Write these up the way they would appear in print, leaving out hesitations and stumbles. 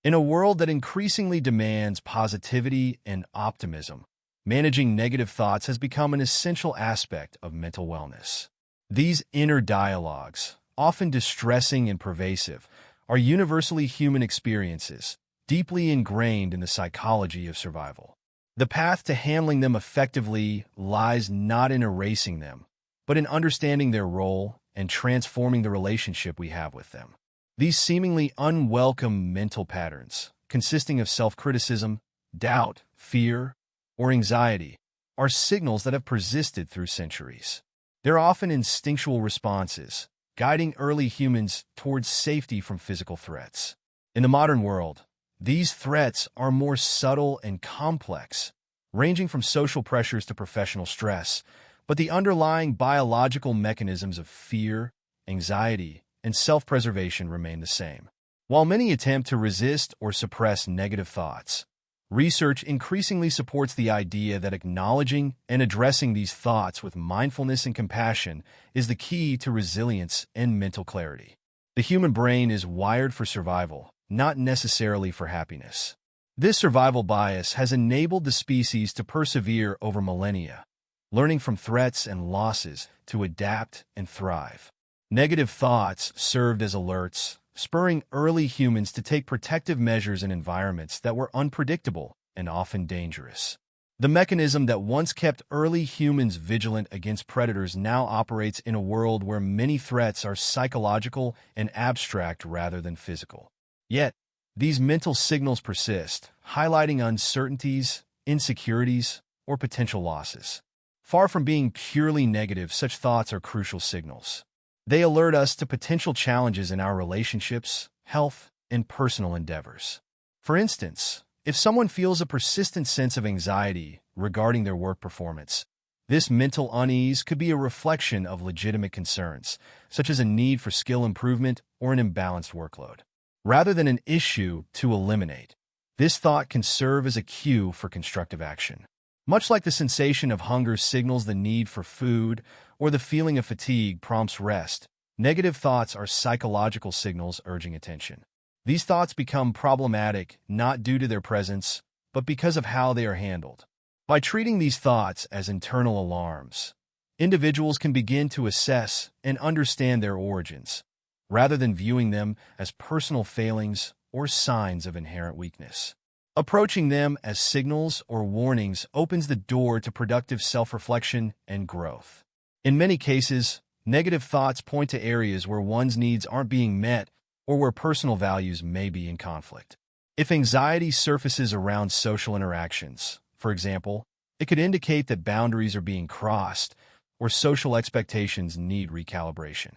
In a world that increasingly demands positivity and optimism, managing negative thoughts has become an essential aspect of mental wellness. These inner dialogues, often distressing and pervasive, are universally human experiences, deeply ingrained in the psychology of survival. The path to handling them effectively lies not in erasing them, but in understanding their role and transforming the relationship we have with them. These seemingly unwelcome mental patterns, consisting of self-criticism, doubt, fear, or anxiety, are signals that have persisted through centuries. They're often instinctual responses, guiding early humans towards safety from physical threats. In the modern world, these threats are more subtle and complex, ranging from social pressures to professional stress, but the underlying biological mechanisms of fear, anxiety, and self-preservation remain the same. While many attempt to resist or suppress negative thoughts, research increasingly supports the idea that acknowledging and addressing these thoughts with mindfulness and compassion is the key to resilience and mental clarity. The human brain is wired for survival, not necessarily for happiness. This survival bias has enabled the species to persevere over millennia, learning from threats and losses to adapt and thrive. Negative thoughts served as alerts, spurring early humans to take protective measures in environments that were unpredictable and often dangerous. The mechanism that once kept early humans vigilant against predators now operates in a world where many threats are psychological and abstract rather than physical. Yet, these mental signals persist, highlighting uncertainties, insecurities, or potential losses. Far from being purely negative, such thoughts are crucial signals. They alert us to potential challenges in our relationships, health, and personal endeavors. For instance, if someone feels a persistent sense of anxiety regarding their work performance, this mental unease could be a reflection of legitimate concerns, such as a need for skill improvement or an imbalanced workload. Rather than an issue to eliminate, this thought can serve as a cue for constructive action. Much like the sensation of hunger signals the need for food, or the feeling of fatigue prompts rest, negative thoughts are psychological signals urging attention. These thoughts become problematic not due to their presence, but because of how they are handled. By treating these thoughts as internal alarms, individuals can begin to assess and understand their origins, rather than viewing them as personal failings or signs of inherent weakness. Approaching them as signals or warnings opens the door to productive self-reflection and growth. In many cases, negative thoughts point to areas where one's needs aren't being met or where personal values may be in conflict. If anxiety surfaces around social interactions, for example, it could indicate that boundaries are being crossed or social expectations need recalibration.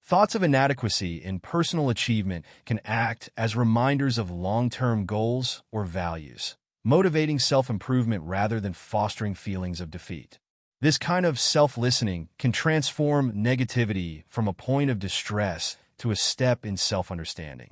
Thoughts of inadequacy in personal achievement can act as reminders of long-term goals or values, motivating self-improvement rather than fostering feelings of defeat. This kind of self-listening can transform negativity from a point of distress to a step in self-understanding.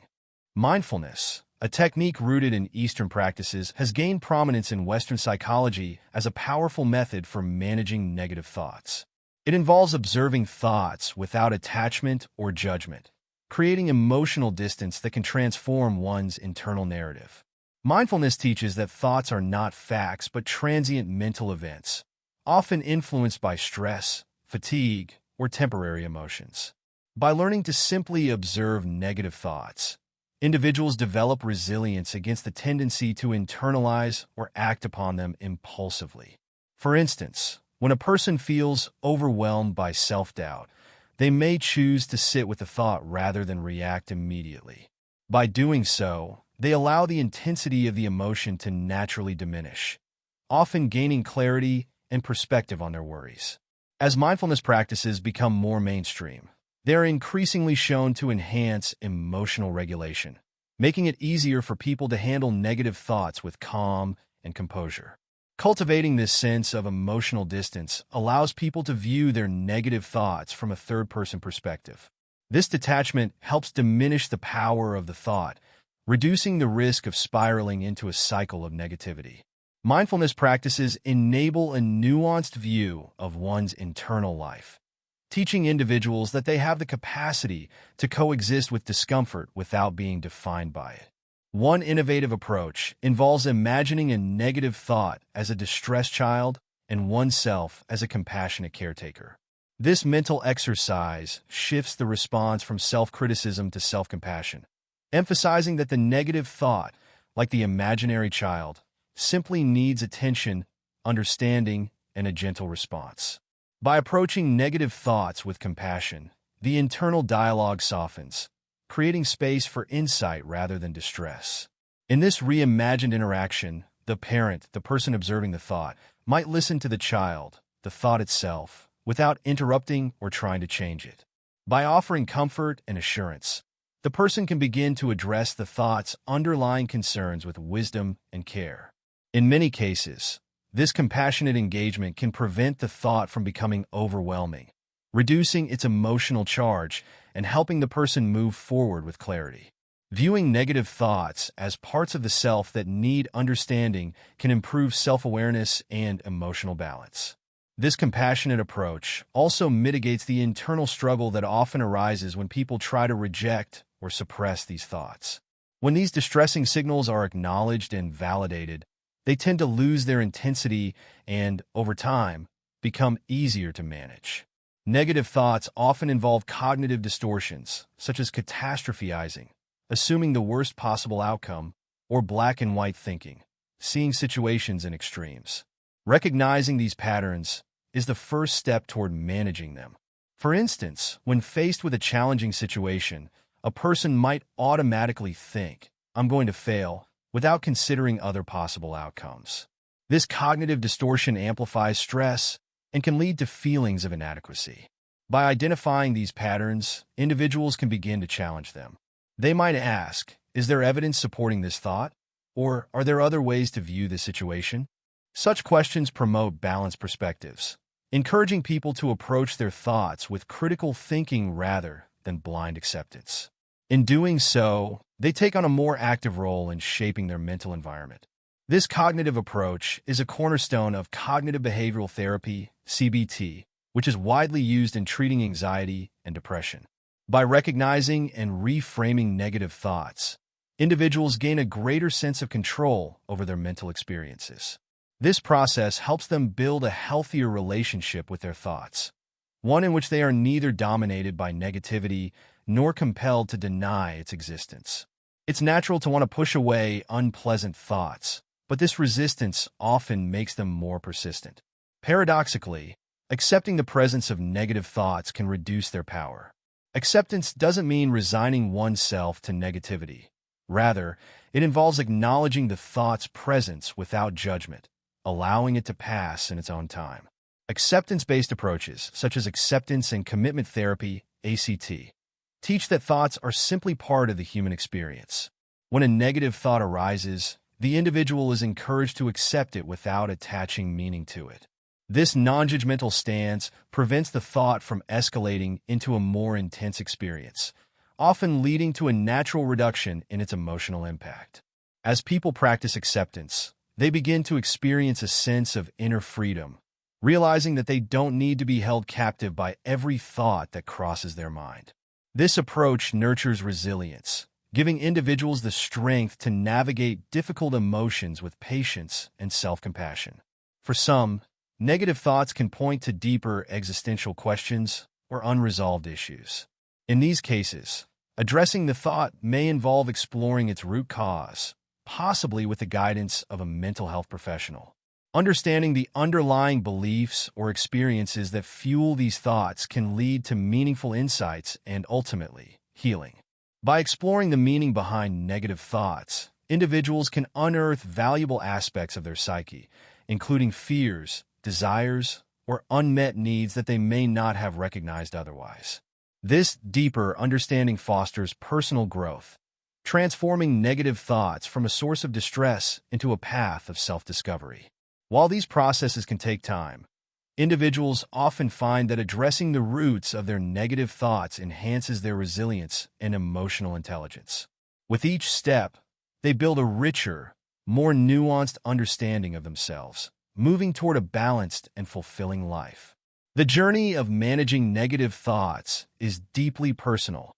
Mindfulness, a technique rooted in Eastern practices, has gained prominence in Western psychology as a powerful method for managing negative thoughts. It involves observing thoughts without attachment or judgment, creating emotional distance that can transform one's internal narrative. Mindfulness teaches that thoughts are not facts but transient mental events, often influenced by stress, fatigue, or temporary emotions. By learning to simply observe negative thoughts, individuals develop resilience against the tendency to internalize or act upon them impulsively. For instance, when a person feels overwhelmed by self-doubt, they may choose to sit with the thought rather than react immediately. By doing so, they allow the intensity of the emotion to naturally diminish, often gaining clarity and perspective on their worries. As mindfulness practices become more mainstream, they are increasingly shown to enhance emotional regulation, making it easier for people to handle negative thoughts with calm and composure. Cultivating this sense of emotional distance allows people to view their negative thoughts from a third-person perspective. This detachment helps diminish the power of the thought, reducing the risk of spiraling into a cycle of negativity. Mindfulness practices enable a nuanced view of one's internal life, teaching individuals that they have the capacity to coexist with discomfort without being defined by it. One innovative approach involves imagining a negative thought as a distressed child and oneself as a compassionate caretaker. This mental exercise shifts the response from self-criticism to self-compassion, emphasizing that the negative thought, like the imaginary child, simply needs attention, understanding, and a gentle response. By approaching negative thoughts with compassion, the internal dialogue softens, creating space for insight rather than distress. In this reimagined interaction, the parent, the person observing the thought, might listen to the child, the thought itself, without interrupting or trying to change it. By offering comfort and assurance, the person can begin to address the thought's underlying concerns with wisdom and care. In many cases, this compassionate engagement can prevent the thought from becoming overwhelming, reducing its emotional charge and helping the person move forward with clarity. Viewing negative thoughts as parts of the self that need understanding can improve self-awareness and emotional balance. This compassionate approach also mitigates the internal struggle that often arises when people try to reject or suppress these thoughts. When these distressing signals are acknowledged and validated, they tend to lose their intensity and, over time, become easier to manage. Negative thoughts often involve cognitive distortions, such as catastrophizing, assuming the worst possible outcome, or black and white thinking, seeing situations in extremes. Recognizing these patterns is the first step toward managing them. For instance, when faced with a challenging situation, a person might automatically think, "I'm going to fail," without considering other possible outcomes. This cognitive distortion amplifies stress and can lead to feelings of inadequacy. By identifying these patterns, individuals can begin to challenge them. They might ask, "Is there evidence supporting this thought? Or are there other ways to view this situation?" Such questions promote balanced perspectives, encouraging people to approach their thoughts with critical thinking rather than blind acceptance. In doing so, they take on a more active role in shaping their mental environment. This cognitive approach is a cornerstone of cognitive behavioral therapy, CBT, which is widely used in treating anxiety and depression. By recognizing and reframing negative thoughts, individuals gain a greater sense of control over their mental experiences. This process helps them build a healthier relationship with their thoughts, one in which they are neither dominated by negativity nor compelled to deny its existence. It's natural to want to push away unpleasant thoughts, but this resistance often makes them more persistent. Paradoxically, accepting the presence of negative thoughts can reduce their power. Acceptance doesn't mean resigning oneself to negativity. Rather, it involves acknowledging the thought's presence without judgment, allowing it to pass in its own time. Acceptance-based approaches, such as acceptance and commitment therapy, ACT, teach that thoughts are simply part of the human experience. When a negative thought arises, the individual is encouraged to accept it without attaching meaning to it. This non-judgmental stance prevents the thought from escalating into a more intense experience, often leading to a natural reduction in its emotional impact. As people practice acceptance, they begin to experience a sense of inner freedom, realizing that they don't need to be held captive by every thought that crosses their mind. This approach nurtures resilience, giving individuals the strength to navigate difficult emotions with patience and self-compassion. For some, negative thoughts can point to deeper existential questions or unresolved issues. In these cases, addressing the thought may involve exploring its root cause, possibly with the guidance of a mental health professional. Understanding the underlying beliefs or experiences that fuel these thoughts can lead to meaningful insights and, ultimately, healing. By exploring the meaning behind negative thoughts, individuals can unearth valuable aspects of their psyche, including fears, desires, or unmet needs that they may not have recognized otherwise. This deeper understanding fosters personal growth, transforming negative thoughts from a source of distress into a path of self-discovery. While these processes can take time, individuals often find that addressing the roots of their negative thoughts enhances their resilience and emotional intelligence. With each step, they build a richer, more nuanced understanding of themselves, moving toward a balanced and fulfilling life. The journey of managing negative thoughts is deeply personal,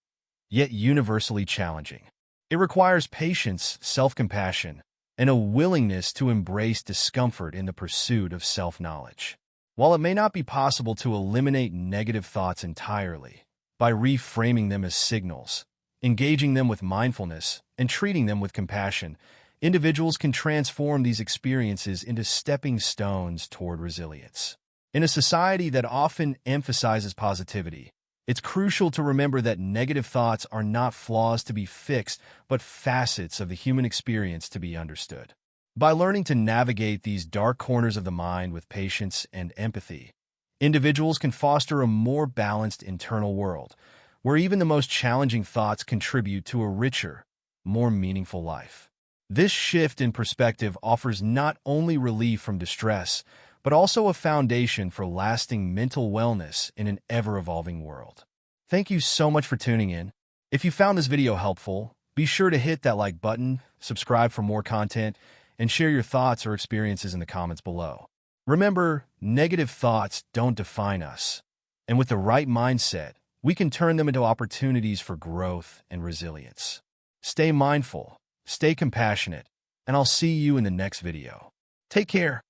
yet universally challenging. It requires patience, self-compassion, and a willingness to embrace discomfort in the pursuit of self-knowledge. While it may not be possible to eliminate negative thoughts entirely, by reframing them as signals, engaging them with mindfulness, and treating them with compassion, individuals can transform these experiences into stepping stones toward resilience. In a society that often emphasizes positivity, it's crucial to remember that negative thoughts are not flaws to be fixed, but facets of the human experience to be understood. By learning to navigate these dark corners of the mind with patience and empathy, individuals can foster a more balanced internal world, where even the most challenging thoughts contribute to a richer, more meaningful life. This shift in perspective offers not only relief from distress, but also a foundation for lasting mental wellness in an ever-evolving world. Thank you so much for tuning in. If you found this video helpful, be sure to hit that like button, subscribe for more content, and share your thoughts or experiences in the comments below. Remember, negative thoughts don't define us, and with the right mindset, we can turn them into opportunities for growth and resilience. Stay mindful, stay compassionate, and I'll see you in the next video. Take care.